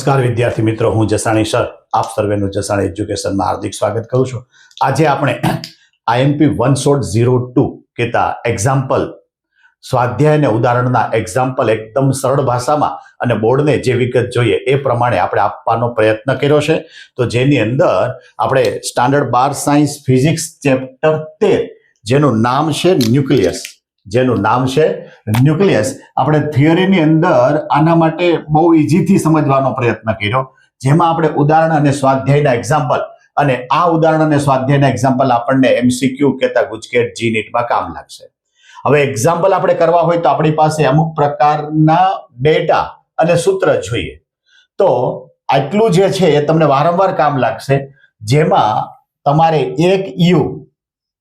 નમસ્કાર વિદ્યાર્થી મિત્રો, હું જસાણી સર આપ સર્વેનું જસાણી એજ્યુકેશનમાં હાર્દિક સ્વાગત કરું છું. આજે આપણે આઈએમપી 1.02 કહેતા એક્ઝામ્પલ સ્વાધ્યાય અને ઉદાહરણના એક્ઝામ્પલ એકદમ સરળ ભાષામાં અને બોર્ડને જે વિગત જોઈએ એ પ્રમાણે આપણે આપવાનો પ્રયત્ન કર્યો છે. તો જેની અંદર આપણે સ્ટાન્ડર્ડ 12 સાયન્સ ફિઝિક્સ ચેપ્ટર 13 જેનું નામ છે ન્યુક્લિયસ, આપણે થિયરીની અંદર આના માટે બહુ ઇઝીથી સમજવાનો પ્રયત્ન કર્યો, જેમાં આપણે ઉદાહરણ અને સ્વાધ્યાયના એક્ઝામ્પલ અને આ ઉદાહરણ અને સ્વાધ્યાયના એક્ઝામ્પલ આપણને એમસીક્યુ કહેતા ગુજકેટ જીનીટમાં કામ લાગશે. હવે એક્ઝામ્પલ આપણે કરવા હોય તો આપણી પાસે અમુક પ્રકારના ડેટા અને સૂત્ર જોઈએ. તો આટલું જે છે એ તમને વારંવાર કામ લાગશે, જેમાં તમારે એક યુ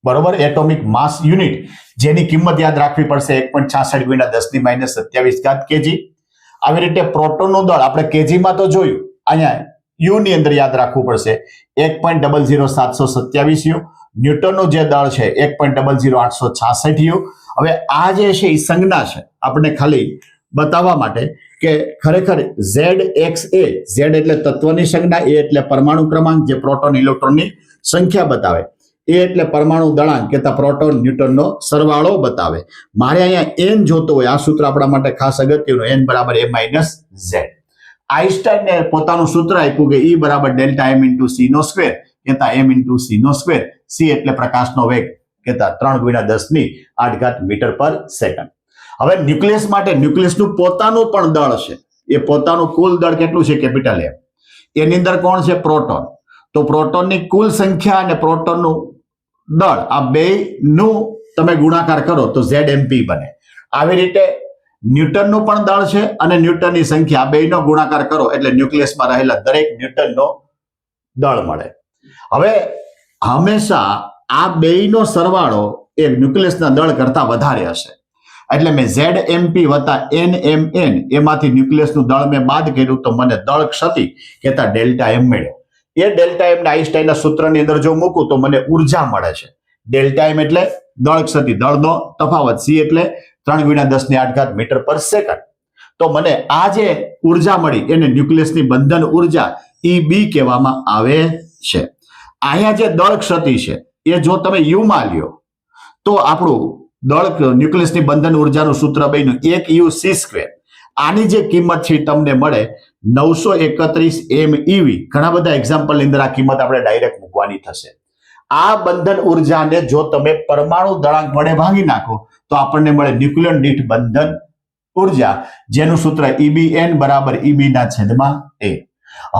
બરોબર એટોમિક માસ યુનિટ જેની કિંમત યાદ રાખવી પડશે 1.66 × 10⁻⁻27 કેજી. આવી રીતે પ્રોટોનનું દળ આપણે કેજીમાં તો જોયું, અહીંયા યુ ની અંદર યાદ રાખવું પડશે 1.00727 યુ. ન્યૂટનનું જે દળ છે 1.00866 યુ. હવે આ જે છે એ સંજ્ઞા છે આપણે ખાલી બતાવવા માટે કે ખરેખર ZX એ Z એટલે તત્વની સંજ્ઞા, એ એટલે પરમાણુ ક્રમાંક જે પ્રોટોન ઇલેક્ટ્રોનની સંખ્યા બતાવે, એ એટલે પરમાણુ દળાંક કહેતા પ્રોટોન ન્યૂટનનો સરવાળો બતાવે. મારે અહીંયા n જોતો હોય, આ સૂત્ર આપણા માટે ખાસ અગત્યનું, n બરાબર a માઇનસ z. આઈન્સ્ટાઈને પોતાનું સૂત્ર આપ્યું કે E બરાબર ડેલ્ટા m ઇન્ટુ c નો સ્ક્વેર કહેતા m ઇન્ટુ c નો સ્ક્વેર. c એટલે પ્રકાશનો વેગ કહેતા 3 × 10⁸ મીટર પર સેકન્ડ. હવે ન્યુક્લિયસ માટે ન્યુક્લિયસનું પોતાનું પણ દળ છે, એ પોતાનું કુલ દળ કેટલું છે કેપિટલ M. એની અંદર કોણ છે પ્રોટોન. તો પ્રોટોનની કુલ સંખ્યા અને પ્રોટોનનું દળ આ બેનું તમે ગુણાકાર કરો તો ZMP બને. આવી રીતે ન્યૂટનનું પણ દળ છે અને ન્યૂટનની સંખ્યા આ બેનો ગુણાકાર કરો એટલે ન્યુક્લિયસમાં રહેલા દરેક ન્યૂટનનો દળ મળે. હવે હંમેશા આ બેનો સરવાળો એ ન્યુક્લિયસના દળ કરતા વધારે હશે, એટલે મેં ZMP વત્તા NMN એમાંથી ન્યુક્લિયસનું દળ મેં બાદ કર્યું તો મને દળ ક્ષતિ કહેતા ડેલ્ટા M મળ્યો. એ ડેલ્ટા એમ આઈન્સ્ટાઈનના સૂત્રની અંદર જો મૂકું તો મને ઉર્જા મળે છે. ડેલ્ટા એમ એટલે દળ ક્ષતિ, દળનો તફાવત, c એટલે 3 × 10⁸ મીટર પર સેકન્ડ. તો મને આ જે ઉર્જા મળી એને ન્યુક્લિયસની બંધન ઉર્જા EB કહેવામાં આવે છે. અહીંયા જે દળ ક્ષતિ છે એ જો તમે યુ માં લ્યો તો આપણું દળ ન્યુક્લિયસની બંધન ઉર્જાનું સૂત્ર બન્યું 1u c². આની જે કિંમત છે તમને મળે 931 MeV. ઘણા બધા એક્ઝામ્પલની અંદર આ કિંમત આપણે ડાયરેક્ટ મૂકવાની થશે. આ બંધન ઉર્જાને જો તમે પરમાણુ દળાંક વડે ભાગી નાખો તો આપણને મળે ન્યુક્લિયન દીઠ બંધન ઉર્જા, જેનું સૂત્ર EBN બરાબર EB/A.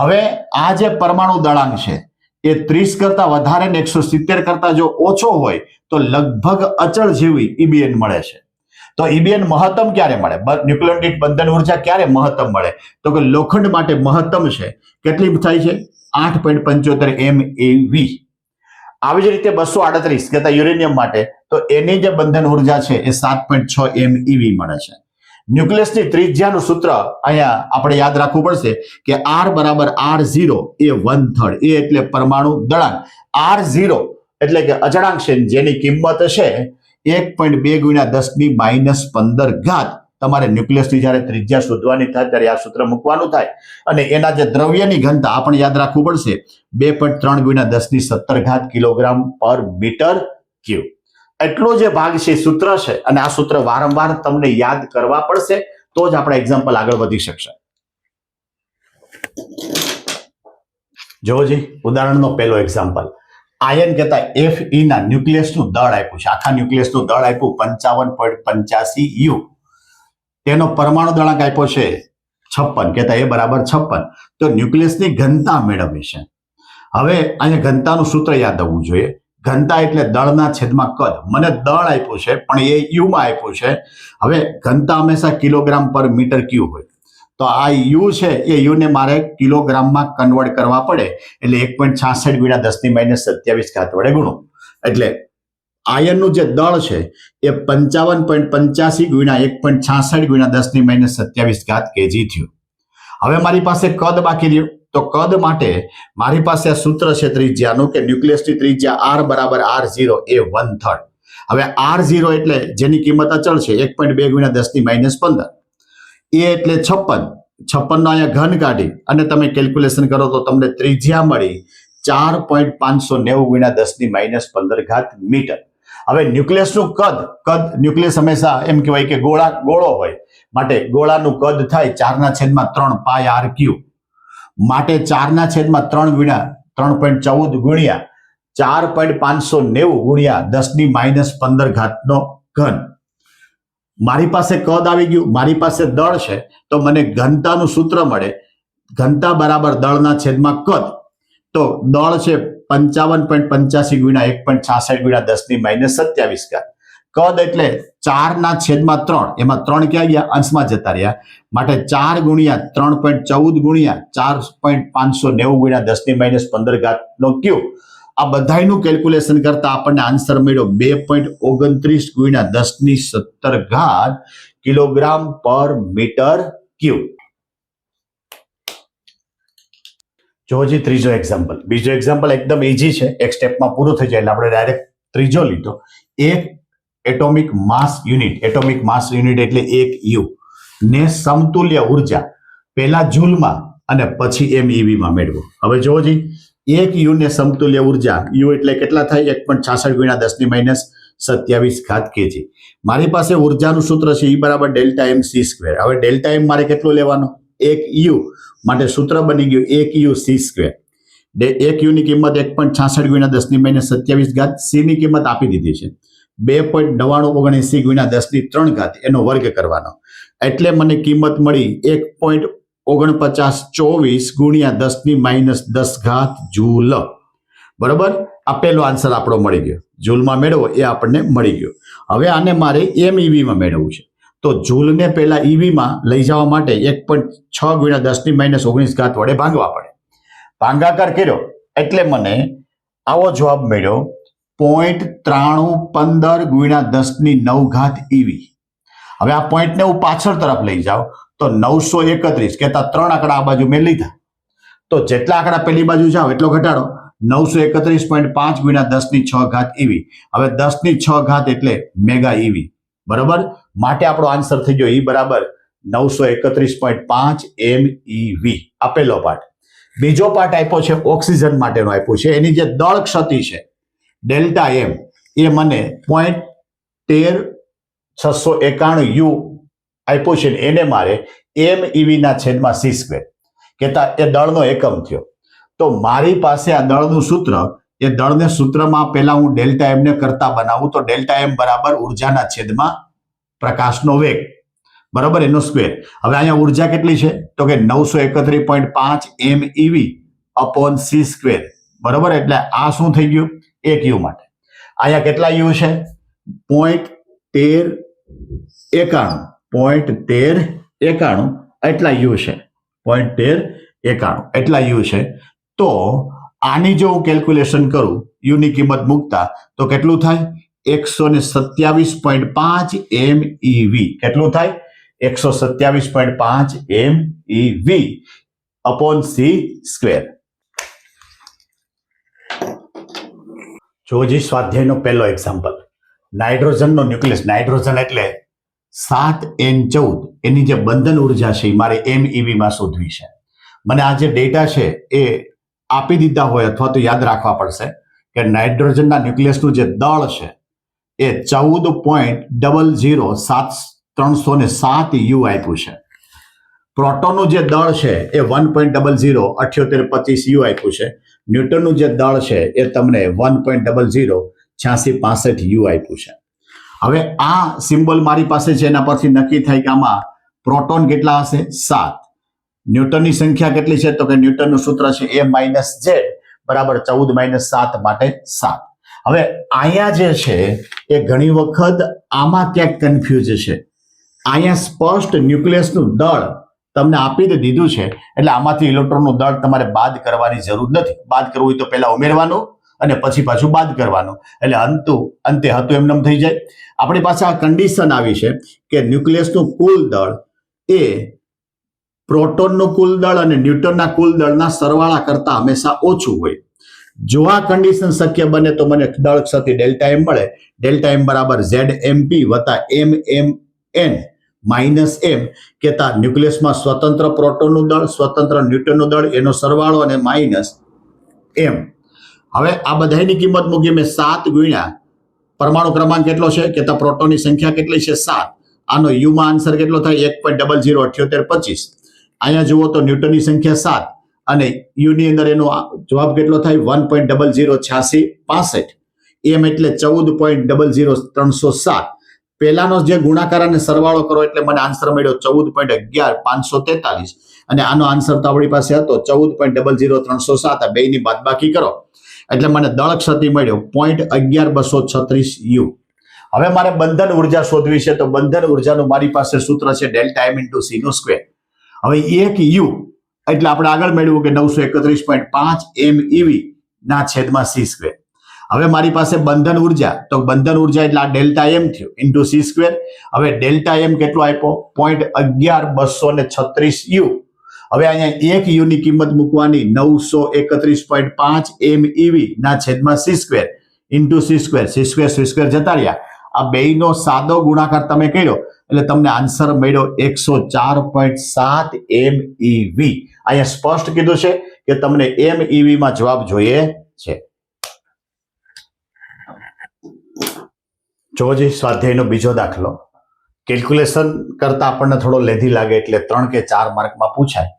હવે આ જે પરમાણુ દળાંક છે એ 30 કરતા વધારે ને 170 કરતા જો ઓછો હોય તો લગભગ અચળ જેવી EBN મળે છે. તો EBN મહત્તમ ક્યારે મળે, ન્યુક્લિયન દીઠ બંધન ઉર્જા ક્યારે મહત્તમ મળે, તો કે લોખંડ માટે મહત્તમ છે. કેટલી થાય છે 8.75 MeV. આવી જ રીતે 238 કહેતા યુરેનિયમ માટે તો એની જે બંધન ઉર્જા છે એ 7.6 MeV મળે છે. ન્યુક્લિયસની ત્રિજ્યાનું સૂત્ર અહીંયા આપણે યાદ રાખવું પડશે કે R બરાબર R0 એ 1/3, એ એટલે પરમાણુ દળાંક. R0 એટલે કે અચળાંક છે જેની કિંમત છે 1.2 × 10⁻15. તમારે ન્યુક્લિયસની જ્યારે ત્રિજ્યા શોધવાની થાય ત્યારે આ સૂત્ર મૂકવાનું થાય અને એના જે દ્રવ્યની ઘનતા આપણે યાદ રાખવું પડશે 2.3 × 10⁻17 કિલોગ્રામ પર મીટર ક્યુબ. એટલો જે ભાગ છે સૂત્ર છે અને આ સૂત્ર વારંવાર તમને યાદ કરવા પડશે તો જ આપણે એક્ઝામ્પલ આગળ વધી શકશે. જોજી ઉદાહરણનો પહેલો એક્ઝામ્પલ. આયન કહેતા Fe ના ન્યુક્લિયસનું દળ આપ્યું છે, આખા ન્યુક્લિયસનું દળ આપ્યું 55.85 યુ. તેનો પરમાણુ દળાંક આપ્યો છે 56 કહેતા એ બરાબર 56. તો ન્યુક્લિયસની ઘનતા મેળવવી છે. હવે અહીંયા ઘનતાનું સૂત્ર યાદ આવવું જોઈએ. ઘનતા એટલે દળના છેદમાં કદ. મને દળ આપ્યું છે પણ એ યુ માં આપ્યું છે. હવે ઘનતા હંમેશા કિલોગ્રામ પર મીટર ક્યુબ હોય, તો આ યુ છે એ યુ ને મારે કિલોગ્રામમાં કન્વર્ટ કરવા પડે એટલે 1.66 × 10⁻27 વડે ગુણો એટલે આયનનું જે દળ છે એ 55.85 × 1.66 × 10⁻27 કેજી થયું. હવે મારી પાસે કદ બાકી રહ્યું, તો કદ માટે મારી પાસે આ સૂત્ર છે ત્રિજ્યાનું કે ન્યુક્લિયસની ત્રિજ્યા R બરાબર R0 એ 1/3. હવે R0 એટલે જેની કિંમત અચળ છે 1.2 × 10⁻15, એ એટલે 56 56 અહીંયા ઘન કાઢી અને તમે કેલ્ક્યુલેશન કરો તો તમને ત્રિજ્યા મળી 4.590 ગુણ્યા 10⁻15 મીટર. હવે ન્યુક્લિયસનું કદ ન્યુક્લિયસ હંમેશા એમ કહેવાય કે ગોળો હોય, માટે ગોળાનું કદ થાય 4/3 પાય આર ક્યુ. માટે 4/3 ગુણ્યા 3.14 ગુણ્યા 4.590 ગુણ્યા 10⁻15 નો ઘન. મારી પાસે કદ આવી ગયું, મારી પાસે દળ છે, તો મને ઘનતાનું સૂત્ર મળે. ઘનતા બરાબર દળના છેદમાં કદ. તો દળ છે 55.85 ગુણ્યા 1.66 ગુણ્યા 10⁻27. કદ એટલે 4/3, એમાં 3 ક્યાં ગયા? અંશમાં જતા રહ્યા. માટે 4 ગુણ્યા 3.14 ગુણ્યા 4.590 ગુણ્યા 10⁻15 નો ક્યુબ. આ બધાનું કેલ્ક્યુલેશન કરતા આપણને આન્સર મળ્યો 2.29 ગુણ્યા 10⁻17 કિલોગ્રામ પર મીટર ક્યુબ. જો હજી ત્રીજો એક્ઝામ્પલ. બીજો એક્ઝામ્પલ એકદમ ઈઝી છે, એક સ્ટેપમાં પૂરું થઈ જાય એટલે આપણે ડાયરેક્ટ ત્રીજો લીધો. એક એટોમિક માસ યુનિટ એટલે 1 યુ ને સમતુલ્ય ઉર્જા પહેલા જૂલમાં અને પછી MeV માં મેળવો. હવે જો જી 1 યુ ને સમતુલ્ય ઉર્જા, યુ એટલે કેટલા થાય? 1.66 ગુણ્યા 10⁻27 કેજી. મારી પાસે ઉર્જાનું સૂત્ર છે E બરાબર ડેલ્ટા MC². હવે ડેલ્ટા એમ મારે કેટલું લેવાનો? 1 યુ. માટે સૂત્ર બની ગયું 1 યુ C². 1 યુ ની કિંમત 1.66 ગુણ્યા 10⁻27, સી ની કિંમત આપી દીધી છે 2.9979 ગુણ્યા 10⁻3 એનો વર્ગ કરવાનો. એટલે મને કિંમત મળી 1.4924 ગુણ્યા 10⁻10 જૂલ. બરોબર, આ પહેલો આન્સર આપણો મળી ગયો. જૂલમાં મેળવો એ આપણને મળી ગયો. હવે આને મારે MeV માં મેળવવું છે. તો જૂલને પહેલા EV માં લઈ જવા માટે 1.6 ગુણ્યા 10⁻19 વડે ભાંગવા પડે. ભાગાકાર કર્યો એટલે મને આવો જવાબ મળ્યો 0.9315 ગુણ્યા 10⁹ EV. હવે આ પોઈન્ટને હું પાછળ તરફ લઈ જાઉં તો 931 કહેતા 3 આંકડા આ બાજુ મેં લીધા. તો જેટલા આંકડા પેલી બાજુ જાઓ એટલો ઘટાડો. 931.5 ગુણ્યા 10⁶ EV. હવે 10⁶ એટલે મેગા EV. બરોબર, માટે આપણો આન્સર થઈ ગયો E બરાબર 931.5 MeV. આ પહેલો પાર્ટ. બીજો પાર્ટ આપ્યો છે ઓક્સિજન માટેનો આપ્યો છે. એની જે દળ ક્ષતિ છે ડેલ્ટા એમ એ મને 0.13691 યુ આપ્યો છે. એને મારે MeV ના છેદમાં C² કહેતા એ દળનો એકમ થયો. તો મારી પાસે આ દળનું સૂત્ર, એ દળને સૂત્રમાં પહેલા હું ડેલ્ટા એમ ને કરતા બનાવું તો ડેલ્ટા એમ બરાબર ઉર્જાના છેદમાં પ્રકાશનો વેગ, બરાબર, એનો સ્ક્વેર. હવે અહીંયા ઉર્જા કેટલી છે? તો કે 931.5 MeV અપોન C². બરાબર, એટલે આ શું થઈ ગયું? 1 યુ માટે. અહીંયા કેટલા યુ છે? 0.1391 એટલા યુ છે. 0.1391 એટલા યુ છે. તો આની જો હું કેલ્ક્યુલેશન કરું, યુની કિંમત મૂકતા તો કેટલું થાય? 127.5 MeV. કેટલું થાય? 127.5 MeV અપોન C². જોજી સ્વાધ્યાયનો પહેલો એક્ઝામ્પલ. નાઇટ્રોજનનો ન્યુક્લિયસ, નાઇટ્રોજન એટલે 7N14, એની જે બંધન ઉર્જા છે એ મારે MeV માં શોધવી છે. મને આ જે ડેટા છે એ આપી દીધા હોય અથવા તો યાદ રાખવા પડશે કે નાઇટ્રોજનના ન્યુક્લિયસનું જે દળ છે એ 14.00307 યુ આપ્યું છે. પ્રોટોનનું જે દળ છે એ 1.007825 યુ આપ્યું છે. ન્યૂટનનું જે દળ છે એ તમને 1.008665 યુ આપ્યું છે. હવે આ સિમ્બોલ મારી પાસે છે, એના પરથી નક્કી થાય કે આમાં પ્રોટોન કેટલા હશે? 7. ન્યૂટનની સંખ્યા કેટલી છે? તો કે ન્યૂટનનું સૂત્ર છે A - Z બરાબર 14 - 7 માટે 7. હવે અહીંયા જે છે એ ઘણી વખત આમાં ક્યાંક કન્ફ્યુઝ છે. અહીંયા સ્પષ્ટ ન્યુક્લિયસનું દળ તમને આપી દીધું છે, એટલે આમાંથી ઇલેક્ટ્રોનનું દળ તમારે બાદ કરવાની જરૂર નથી. બાદ કરવું હોય તો પહેલા ઉમેરવાનું અને પછી પાછું બાદ કરવાનું, એટલે અંતે હતું એમનેમ થઈ જાય. આપણી પાસે આ કન્ડિશન આવી છે કે ન્યુક્લિયસનું કુલ દળ એ પ્રોટોનનું કુલ દળ અને ન્યુટ્રોનના કુલ દળના સરવાળા કરતા હંમેશા ઓછું હોય. જો આ કન્ડિશન શક્ય બને તો મને દળ ક્ષતિ ડેલ્ટા એમ મળે. ડેલ્ટા એમ બરાબર ZMP વત્તા MMN માઇનસ એમ કહેતા ન્યુક્લિયસમાં સ્વતંત્ર પ્રોટોનનું દળ, સ્વતંત્ર ન્યુટ્રનનું દળ, એનો સરવાળો અને માઇનસ એમ. હવે આ બધાની કિંમત મૂકી મેં 7 ગુણ્યા પરમાણુ ક્રમાંક કેટલો છે કહેતા પ્રોટોનની સંખ્યા કેટલી છે 7. આનો યુમાં આન્સર કેટલો થાય 1.007825. અહીંયા જુઓ તો ન્યૂટનની સંખ્યા 7 અને યુની અંદર એનો જવાબ કેટલો થાય 1.008665. એમ એટલે 14.00307. પહેલાનો જે ગુણાકાર અને સરવાળો કરો એટલે મને આન્સર મળ્યો 14.11543 અને આનો આન્સર તો આપણી પાસે હતો 14.00307. આ બેની બાદબાકી કરો એટલે મને દળ ક્ષતિ મળ્યો 0.11236 યુ. હવે મારે બંધન ઉર્જા શોધવી છે તો બંધન ઉર્જાનું મારી પાસે સૂત્ર છે ડેલ્ટા એમ ઇન્ટુ સી નો સ્ક્વેર. હવે 1 યુ એટલે આપણે આગળ મેળવ્યું કે 931.5 MeV ના છેદમાં સી સ્ક્વેર. હવે મારી પાસે બંધન ઉર્જા તો બંધન ઉર્જા એટલે આ ડેલ્ટા એમ થયું ઇન્ટુ સી સ્ક્વેર. હવે ડેલ્ટા એમ કેટલો આપ્યો 0.11236 યુ. હવે અહીંયા 1 યુ ની કિંમત મૂકવાની 931.5 MeV ના છેદમાં C square into C square. C square જતા રહ્યા. આ બેયનો સાદો ગુણાકાર તમે કર્યો એટલે તમને આન્સર મળ્યો 104.7 MeV. અહીંયા સ્પષ્ટ કીધું છે કે તમને MeV માં જવાબ જોઈએ છે. જોજી સ્વાધ્યાયનો બીજો દાખલો. કેલ્ક્યુલેશન કરતા આપણને થોડો લેધી લાગે એટલે 3 કે 4 માર્કમાં પૂછાય.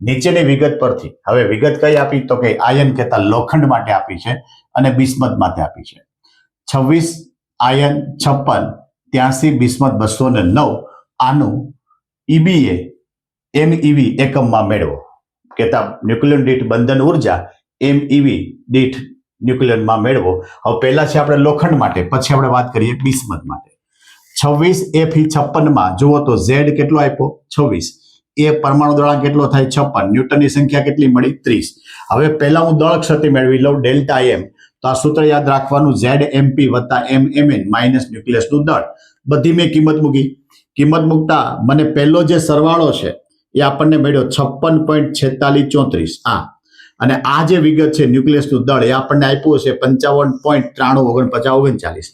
નીચેની વિગત પરથી હવે વિગત કઈ આપી તો કે આયન કહેતા લોખંડ માટે આપી છે અને બિસ્મથ માટે આપી છે. 26 આયન 56 83 બિસ્મથ 209. આનું EBA MeV એકમમાં મેળવો કહેતા ન્યુક્લિયન દીઠ બંધન ઉર્જા MeV દીઠ ન્યુક્લિયનમાં મેળવો. હવે પહેલા છે આપણે લોખંડ માટે, પછી આપણે વાત કરીએ બિસ્મથ માટે. 26 Fe 56 માં જુઓ તો Z કેટલો આપ્યો 26. એ પરમાણુ દળાંક કેટલો થાય 56. ન્યૂટનની સંખ્યા કેટલી મળી 30. હવે પહેલા હું દળ ક્ષતિ મેળવી લઉં ડેલ્ટા એમ. તો આ સૂત્ર યાદ રાખવાનું ZMP વત્તા MMN માઇનસ ન્યુક્લિયસનું દળ. બધી મેં કિંમત મૂકી. કિંમત મૂકતા મને પહેલો જે સરવાળો છે એ આપણને મળ્યો 56.4634. અને આ જે વિગત છે ન્યુક્લિયસનું દળ એ આપણને આપ્યું છે 55.934939.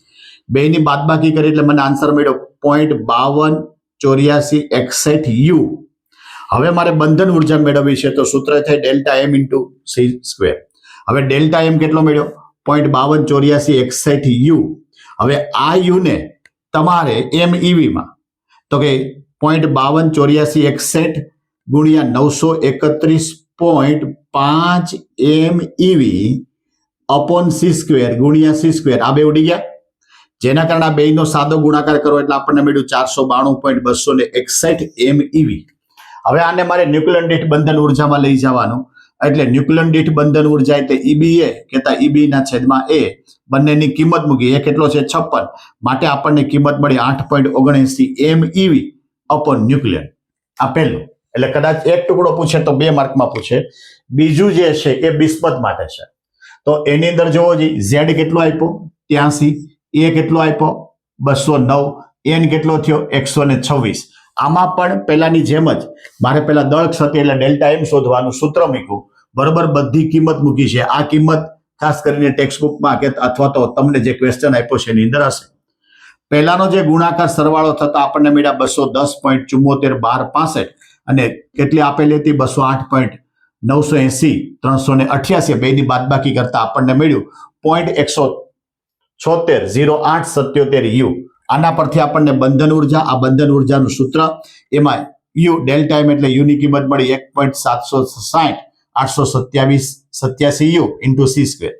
બેની બાદબાકી કરી એટલે મને આન્સર મળ્યો 0.528461 યુ. હવે મારે બંધન ઉર્જા મેળવવી છે તો સૂત્ર થાય delta M into C square. હવે ડેલ્ટા એમ કેટલો મળ્યો 0.528461 યુ. હવે આ યુ ને તમારે MeV માં તો કે 0.528461 ગુણ્યા 931.5 MeV અપોન સી સ્ક્વેર ગુણ્યા સી સ્ક્વેર. આ બે ઉડી ગયા જેના કારણે આ બેનો સાદો ગુણાકાર કરો એટલે આપણને મળ્યું 492.261 MeV. હવે આને મારે ન્યુક્લિયન દીઠ બંધન ઉર્જામાં લઈ જવાનું એટલે ન્યુક્લિયન દીઠ બંધન ઉર્જા એટલે EBA કહેતા EB ના છેદમાં A બંનેની કિંમત મૂકી. એ કેટલો છે 56 માટે આપણને કિંમત મળી 8.79 MeV અપોન ન્યુક્લિયન. આ પહેલું એટલે કદાચ એક ટુકડો પૂછે તો 2 માર્કમાં પૂછે. બીજું જે છે એ બિસ્મથ માટે છે તો એની અંદર જોવો જી Z કેટલો આપ્યો 83, A કેટલો આપ્યો 209, N કેટલો થયો 126. આમાં પણ પહેલાની જેમ જ મારે પહેલા દળ ક્ષતિ એટલે ડેલ્ટા એમ શોધવાનું સૂત્ર મૂક્યું બરોબર. બધી કિંમત મૂકી છે. આ કિંમત ખાસ કરીને ટેક્સ્ટ બુકમાં કે અથવા તો તમને જે ક્વેશ્ચન આપ્યો છે એની અંદર હશે. પહેલાનો જે ગુણાકાર સરવાળો થતા આપણને મળ્યા 210.741265 અને કેટલી આપેલી હતી 208.980 388. બેની બાદબાકી કરતા આપણને મળ્યું 0.1760877 યુ. આના પરથી આપણને બંધન ઉર્જા, આ બંધન ઉર્જાનું સૂત્ર એમાં યુ ડેલ્ટા એમ એટલે યુની કિંમત મળી 1.760827 યુ ઇન્ટુ સી સ્ક્વેર.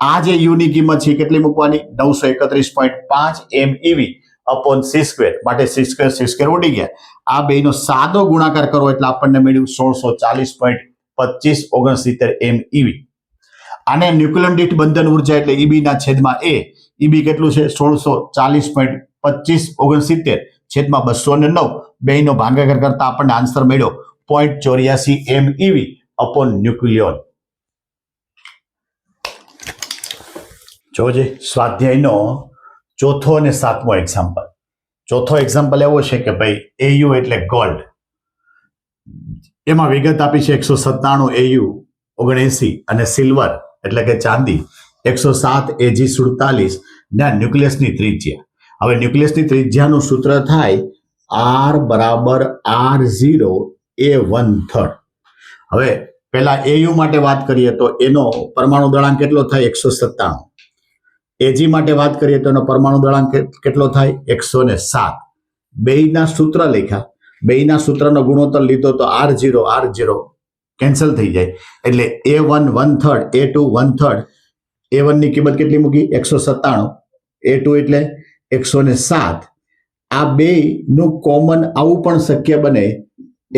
આ જે યુની કિંમત છે કેટલી મૂકવાની 931.5 MeV અપોન સી સ્ક્વેર. માટે સી સ્ક્વેર ઉડી ગયા. આ બેનો સાદો ગુણાકાર કરો એટલે આપણને મળ્યું 1640.2569 MeV. આને ન્યુક્લિયન દીઠ બંધન ઉર્જા એટલે EB ના છેદમાં A. EB કેટલું છે 1640.2569 છેદમાં 209. બેનો ભાગાકાર કરતા આપણને આન્સર મળ્યો 0.84 MeV અપોન ન્યુક્લિયન. જોજે સ્વાધ્યાયનો ચોથો અને 7મો એક્ઝામ્પલ. ચોથો એક્ઝામ્પલ એવો છે કે ભાઈ AU એટલે ગોલ્ડ. એમાં વિગત આપી છે 197 AU 79 અને સિલ્વર એટલે કે ચાંદી 107 AG 47 ના ન્યુક્લિયસની ત્રિજ્યા. હવે ન્યુક્લિયસની ત્રિજ્યાનું સૂત્ર થાય R બરાબર R0 A1/3. હવે પહેલા AU માટે વાત કરીએ તો એનો પરમાણુ દળાંક કેટલો થાય 197. AG માટે વાત કરીએ તો એનો પરમાણુ દળાંક કેટલો થાય 107. બેયના સૂત્ર લખ્યા, બેયના સૂત્રનો ગુણોત્તર લીધો તો R0 કેન્સલ થઈ જાય, એટલે A1 1/3, A2 1/3. A1 ની કિંમત કેટલી મૂકી 197, A2 એટલે 107. આ બે નું કોમન આવું પણ શક્ય બને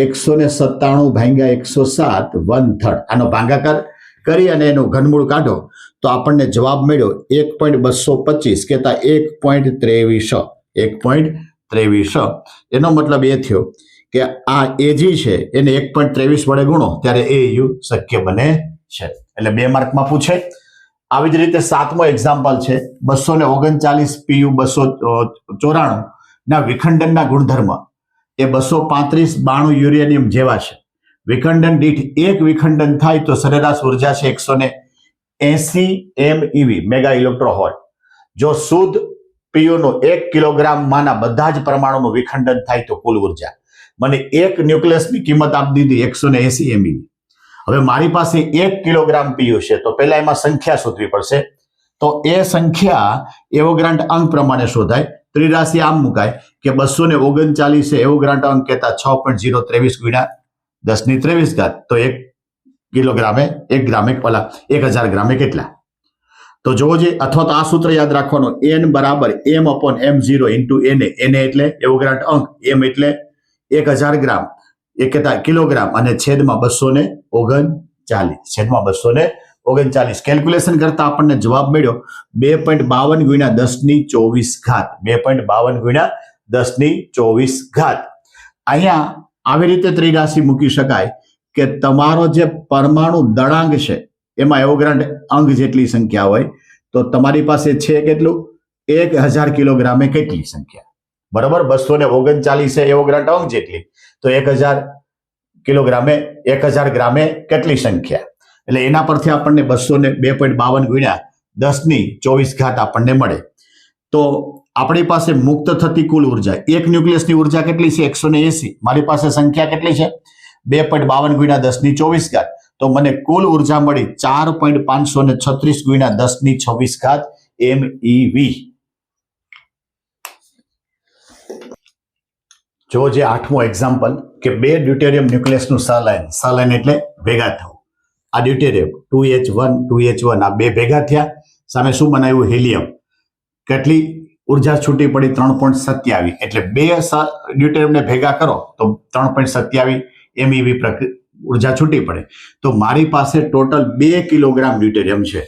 197 ભાગ્યા 107 1/3. આનો ભાગાકાર કરી અને એનું ઘનમૂળ કાઢો તો આપણને જવાબ મળ્યો 1.225 કહેતા 1.23. એનો મતલબ એ થયો કે આ AG છે એને 1.23 વડે ગુણો ત્યારે AU શક્ય બને છે. એટલે 2 માર્કમાં પૂછે. આવી જ રીતે 7મો એક્ઝામ્પલ છે 239 PU 294 ના વિખંડનના ગુણધર્મ એ 235 92 યુરેનિયમ જેવા છે. વિખંડન દીઠ એક વિખંડન થાય તો સરેરાશ ઉર્જા છે 180 MeV મેગા ઇલેક્ટ્રોવોલ્ટ. જો શુદ્ધ PU નો 1 કિલોગ્રામ માના બધા જ પરમાણુનું વિખંડન થાય તો કુલ ઉર્જા. મને એક ન્યુક્લિયસની કિંમત આપી દીધી 180 MeV. હવે મારી પાસે 1 કિલોગ્રામ PU છે તો પહેલા એમાં સંખ્યા શોધવી પડશે. તો એ સંખ્યા એવોગ્રાન્ટ અંક પ્રમાણે શોધાય. ત્રિરાશિ આમ મુકાય કે 239 છે એવોગ્રાન્ટ અંક કહેતા 6.023 ગુણ્યા 10⁻23 તો 1 કિલોગ્રામે 1 ગ્રામે 1000 ગ્રામે કેટલા? તો જોવો જે અથવા તો આ સૂત્ર યાદ રાખવાનું n બરાબર m/m0 ઇન્ટુ Na. Na એટલે એવોગ્રાન્ટ અંક, m એટલે 1000 ગ્રામ, એ કહેતા કિલોગ્રામ અને છેદમાં 239. કેલ્ક્યુલેશન કરતા આપણને જવાબ મળ્યો 2.52 ગુણ્યા 10⁻24. 2.52 ગુણ્યા 10⁻24. અહીંયા આવી રીતે ત્રિરાશિ મૂકી શકાય કે તમારો જે પરમાણુ દળાંક છે એમાં એવોગ્રાન્ટ અંક જેટલી સંખ્યા હોય તો તમારી પાસે છે કેટલું 1000 કિલોગ્રામે કેટલી સંખ્યા, બરાબર? 239 છે એવોગ્રાન્ટ અંક જેટલી તો 1000 કિલોગ્રામે 1000 ગ્રામે કેટલી સંખ્યા, એટલે એના પરથી આપણને 252 ગુણ્યા 10⁻24 આપણને મળે. તો આપણી પાસે મુક્ત થતી કુલ ઉર્જા એક ન્યુક્લિયસની ઉર્જા કેટલી છે 180. મારી પાસે સંખ્યા કેટલી છે 252 ગુણ્યા 10⁻24. તો મને કુલ ઉર્જા મળી 4.536 ગુણ્યા 10⁻26 MeV. જો જે 8મો એક્ઝામ્પલ કે 2 ડ્યુટેરિયમ ન્યુક્લિયસનું સહલાયન એટલે ભેગા થવું. આ ડ્યુટેરિયમ 2H1 2H1 આ બે ભેગા થયા, સામે શું બનાવ્યું હિલિયમ. કેટલી ઉર્જા છૂટી પડી 3.27. એટલે 2 ડ્યુટેરિયમને ભેગા કરો તો 3.27 MeV ઉર્જા છૂટી પડે. તો મારી પાસે ટોટલ 2 કિલોગ્રામ ડ્યુટેરિયમ છે.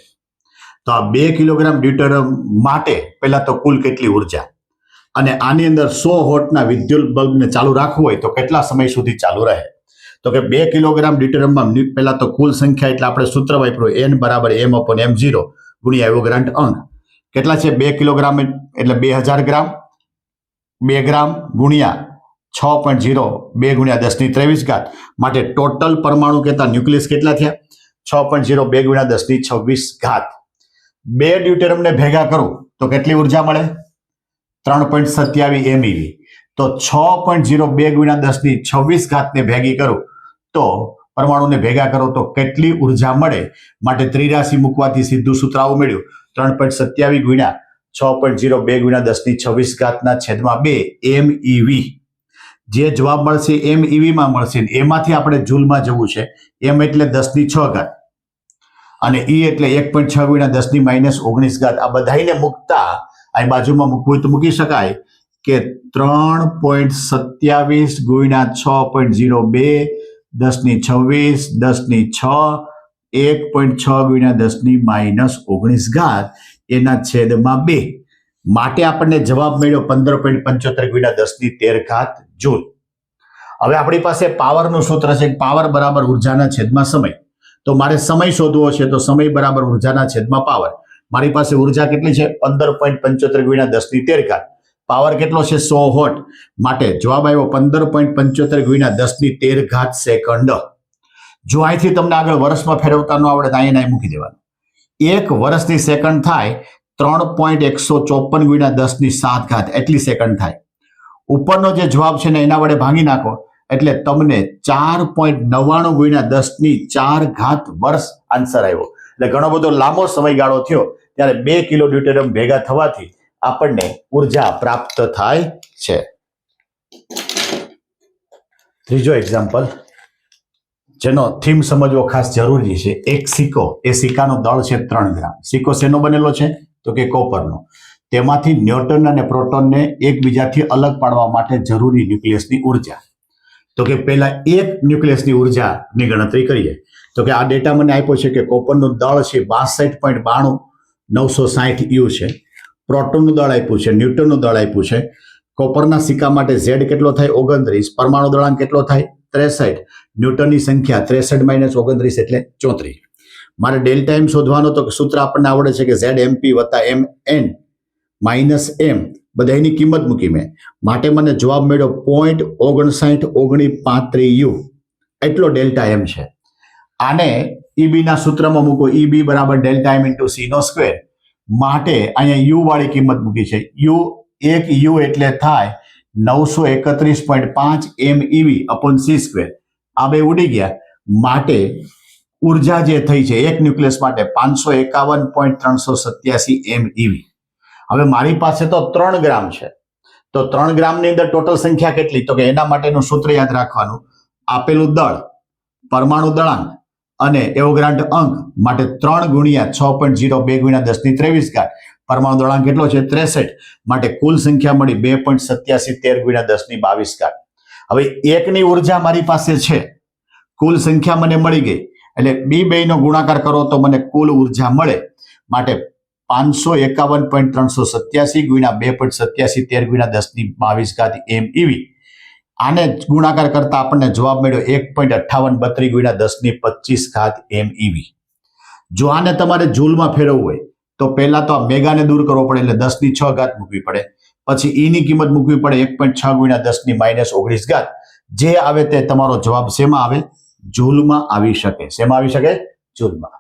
તો આ 2 કિલોગ્રામ ડ્યુટેરિયમ માટે પહેલા તો કુલ કેટલી ઉર્જા, અને આની અંદર 100 વોટના વિદ્યુત બલ્બને ચાલુ રાખવું હોય તો કેટલા સમય સુધી ચાલુ રહે? તો કે 2 કિલોગ્રામ ડ્યુટેરિયમમાં પહેલા તો કુલ સંખ્યા એટલે આપણે સૂત્ર વાપર્યું n બરાબર m/m0 ગુણ્યા એવોગ્રાન્ટ અંક. કેટલા છે 2 કિલોગ્રામ એટલે 2000 ગ્રામ, 2 ગ્રામ ગુણ્યા 6.02 ગુણ્યા 10⁻23 માટે ટોટલ પરમાણુ કહેતા ન્યુક્લિયસ કેટલા થયા 6.02 ગુણ્યા 10⁻26. 2 ડ્યુટેરિયમને ભેગા કરું તો કેટલી ઉર્જા મળે 3.27 MeV. તો 6.02 ગુણ્યા 10⁻26 ને ભેગી કરું તો પરમાણુને ભેગા કરો તો કેટલી ઉર્જા મળે? માટે ત્રિરાશિ મૂકવાથી સીધું સૂત્ર આવું મળ્યું 3.27 ગુણ્યા 6.02 ગુણ્યા 10⁻26 ના છેદમાં 2 MeV. જે જવાબ મળશે MeV માં મળશે. એમાંથી આપણે જૂલમાં જવું છે. M એટલે 10⁻6 અને E એટલે 1.6 ગુણ્યા 10⁻−19. આ બધાને મૂકતા અહીં બાજુમાં મૂકવું હોય તો મૂકી શકાય કે 3.27 ગુણ્યા 6.02 10⁻26 10⁻6 1.6 ગુણ્યા 10⁻−19 એના છેદમાં 2 માટે આપણને જવાબ મળ્યો 15.75 ગુણ્યા 10⁻13 જૂલ. હવે આપણી પાસે પાવરનું સૂત્ર છે પાવર બરાબર ઉર્જાના છેદમાં સમય. તો મારે સમય શોધવો છે તો સમય બરાબર ઉર્જાના છેદમાં પાવર. મારી પાસે ઉર્જા કેટલી છે 15.75 ગુણ્યા 10⁻13. પાવર કેટલો છે 100 વોટ માટે જવાબ આવ્યો 15.75 ગુણ્યા 10⁻13 સેકન્ડ. જો અહીંથી તમને આગળ વર્ષમાં ફેરવતા ન આવડે તો અહીંયા મૂકી દેવાનું. 1 વર્ષની સેકન્ડ થાય 3.154 ગુણ્યા 10⁻7 એટલી સેકન્ડ થાય. ઉપરનો જે જવાબ છે ને એના વડે ભાંગી નાખો એટલે તમને 4.99 ગુણ્યા 10⁴ વર્ષ આન્સર આવ્યો. એટલે ઘણો બધો લાંબો સમયગાળો થયો ત્યારે 2 કિલો ડ્યુટેરિયમ ભેગા થવાથી આપણને ઉર્જા પ્રાપ્ત થાય છે. ત્રીજો એક્ઝામ્પલ જેનો થીમ સમજવો ખાસ જરૂરી છે. એક સિક્કો, એ સિક્કાનો દળ છે 3 ગ્રામ. સિક્કો શેનો બનેલો છે તો કે કોપરનો. તેમાંથી ન્યુટ્રોન અને પ્રોટોનને એકબીજાથી અલગ પાડવા માટે જરૂરી ન્યુક્લિયસની ઉર્જા. તો કે પહેલા એક ન્યુક્લિયસની ઉર્જાની ગણતરી કરીએ. તો કે આ ડેટા મને આપ્યો છે કે કોપરનું દળ છે 62.960 યુ છે. પ્રોટોનનું દળ આપ્યું છે, ન્યુટ્રોનનું દળ આપ્યું છે. કોપરના સિક્કા માટે ઝેડ કેટલો થાય 29, પરમાણુ દળાંક કેટલો થાય 63, ન્યુટનની સંખ્યા 63 - 29 એટલે 34. મારે ડેલ્ટા એમ શોધવાનો તો સૂત્ર આપણને આવડે છે કે ઝેડ એમપી વત્તા એમ એન માઇનસ એમ બધાની કિંમત મૂકી મેં માટે મને જવાબ મળ્યો 0.5935 યુ. એટલો ડેલ્ટા એમ છે. આને ઈબી ના સૂત્રમાં મૂકો. ઈબી બરાબર ડેલ્ટા એમ ઇન્ટુ સી નો સ્ક્વેર. માટે અહીંયા યુ વાળી કિંમત મૂકી છે. એક યુ એટલે થાય 931.5 MeV અપોન સી સ્ક્વેર. આ બે ઉડી ગયા માટે ઉર્જા જે થઈ છે એક ન્યુક્લિયસ માટે 551.387 MeV. હવે મારી પાસે તો 3 ગ્રામ છે તો 3 ગ્રામની અંદર ટોટલ સંખ્યા કેટલી તો કે એના માટેનું સૂત્ર યાદ રાખવાનું. આપેલું દળ, પરમાણુ દળાંક અને એવોગાડ્રો અંક માટે 3 ગુણ્યા 6.02 ગુણ્યા 10⁻23 પરમાણુ દળાંક કેટલો છે 63 માટે કુલ સંખ્યા મળી 2.8713 ગુણ્યા 10⁻22. હવે એકની ઉર્જા મારી પાસે છે, કુલ સંખ્યા મને મળી ગઈ એટલે બે નો ગુણાકાર કરો તો મને કુલ ઉર્જા મળે માટે 551.387 ગુણ્યા 2.8713 ગુણ્યા 10⁻22 MeV. આને ગુણાકાર કરતા આપણને જવાબ મળ્યો 1.5832 ગુણ્યા 10⁻25 MeV. જો આને તમારે જૂલમાં ફેરવવું હોય તો પહેલા તો આ મેગાને દૂર કરવો પડે એટલે 10⁶ મૂકવી પડે. પછી ઈની કિંમત મૂકવી પડે 1.6 ગુણ્યા 10⁻19. જે આવે તે તમારો જવાબ શેમાં આવે? જૂલમાં આવી શકે. શેમાં આવી શકે? જૂલમાં.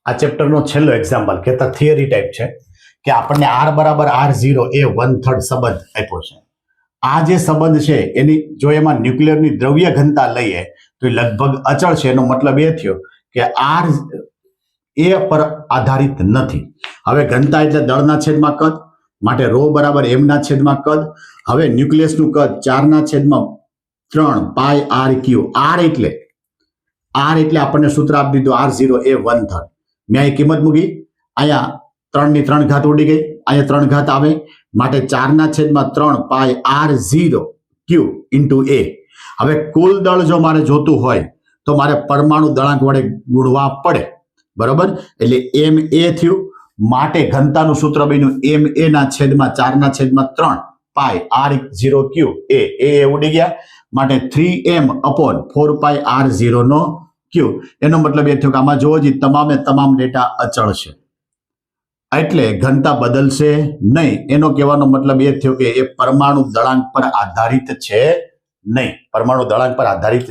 આ ચેપ્ટરનો છેલ્લો એક્ઝામ્પલ કહેતા થિયરી ટાઈપ છે કે આપણને R બરાબર R0 એ 1/3 સંબંધ આપ્યો છે. આ જે સંબંધ છે એની જો એમાં ન્યુક્લિયરની દ્રવ્ય ઘનતા લઈએ તો એ લગભગ અચળ છે. એનો મતલબ એ થયો કે R એ પર આધારિત નથી. હવે ઘનતા એટલે દળના છેદમાં કદ માટે ρ બરાબર m ના છેદમાં કદ. હવે ન્યુક્લિયસનું કદ 4/3 પાઈ RQ. R એટલે આપણને સૂત્ર આપી દીધું R0 એ 1/3. મેં અહીં કિંમત મૂકી. અહીંયા 3 ઉડી ગઈ, અહીંયા 3 આવે માટે 4/3 પાઈ R0 Q ઇન્ટુ A. હવે કુલ દળ જો મારે જોતું હોય તો મારે પરમાણુ દળાંક વડે ગુણવા પડે. બરોબર? એટલે એમ એ થયું માટે ઘનતાનું સૂત્ર બન્યું MA ના છેદમાં 4/3 પાઈ R0 Q A. એ ઉડી ગયા માટે 3m અપોન 4 પાઈ R0 નો Q. એનો મતલબ એ થયો કે આમાં જોવો જોઈએ તમામ ડેટા અચળ છે એટલે ઘનતા બદલશે નહીં. એનો કહેવાનો મતલબ એ થયો કે એ પરમાણુ દળાંક પર આધારિત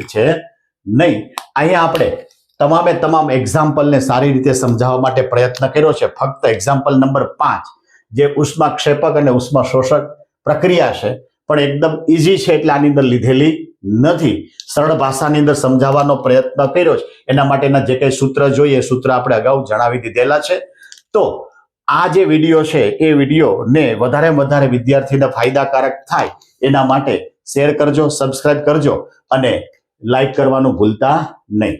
છે નહીં. અહીંયા આપણે તમામ એક્ઝામ્પલને સારી રીતે સમજાવવા માટે પ્રયત્ન કર્યો છે. ફક્ત એક્ઝામ્પલ નંબર 5 જે ઉષ્માક્ષેપક અને ઉષ્મા શોષક પ્રક્રિયા છે પણ એકદમ ઈઝી છે એટલે આની અંદર લીધેલી નથી. સરળ ભાષાની અંદર સમજાવવાનો પ્રયત્ન કર્યો છે. એના માટેના જે કંઈ સૂત્ર જોઈએ સૂત્ર આપણે અગાઉ જણાવી દીધેલા છે. તો આ જે વિડીયો છે એ વિડીયોને વધારે વિદ્યાર્થીને ફાયદાકારક થાય એના માટે શેર કરજો, સબસ્ક્રાઇબ કરજો અને લાઈક કરવાનું ભૂલતા નહીં.